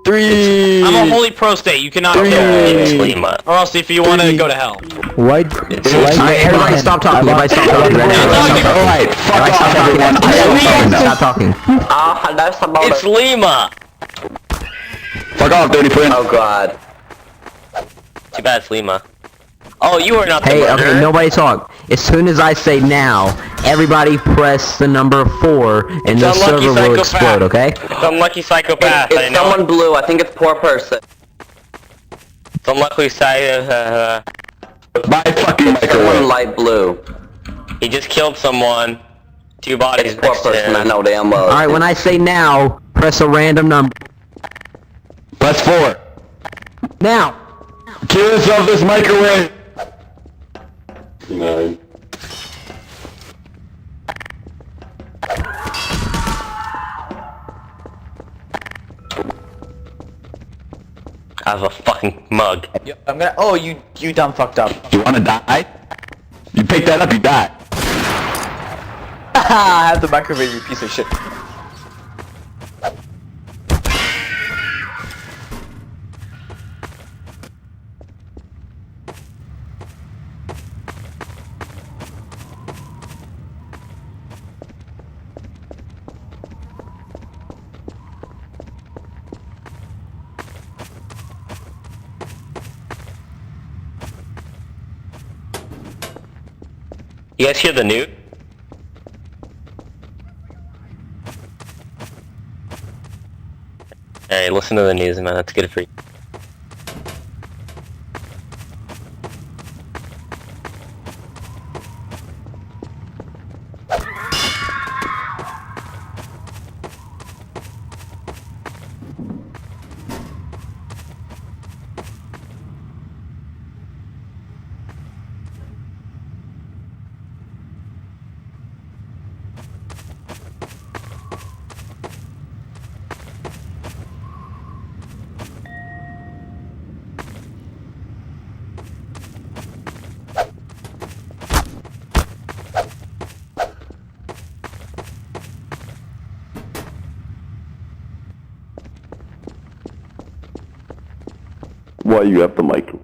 3. I'm a holy prostate. You cannot kill me. Or else if you want to go to hell. Why? Everybody stop talking. Everybody stop talking. Alright, fuck off everyone. Stop talking. It's Lima. Fuck off, dirty friend. Oh god. Too bad it's Lima. Oh, you are not the Hey, murderer. okay, nobody talk. As soon as I say now, everybody press the number 4 and the server will explode, okay? It's unlucky psychopath. It's someone blue. I think it's poor person. It's unlucky psychopath. My fucking Someone microwave. light blue. He just killed someone. 2 bodies It's poor next to person. I him. know damn well. Alright, when I say now, press a random number. Press 4. Now! Kill yourself this microwave. 9. I have a fucking mug. Yo, I'm gonna. Oh, you dumb fucked up. You wanna die? You pick that up, you die. I have the microwave, you piece of shit. You guys hear the newt? Hey, listen to the news, man. That's good for you. Why you have the microwave?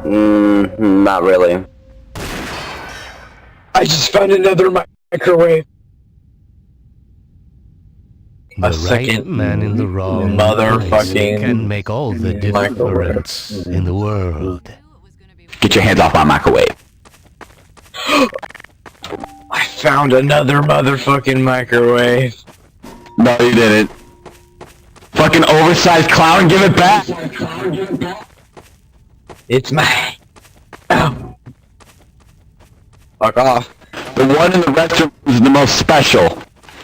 Not really. I just found another microwave. The right man in the wrong place can make all the difference in the world. Get your hands off my microwave. I found another motherfucking microwave. No, you didn't. Fucking oversized clown, give it back! It's mine. Oh. Fuck off. The one in the restroom is the most special.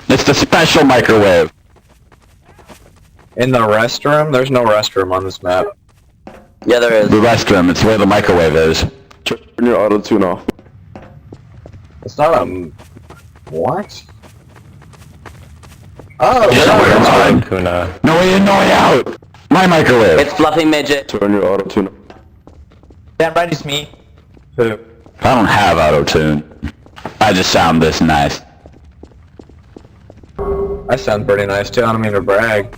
It's the special microwave. In the restroom? There's no restroom on this map. Yeah, there is. The restroom, it's where the microwave is. Turn your auto-tune off. It's not a... What? Oh, No way in, no way out! My microwave! It's Fluffy Midget. Turn your auto-tune off. Damn right, it's me. Who? I don't have auto-tune. I just sound this nice. I sound pretty nice too, I don't mean to brag.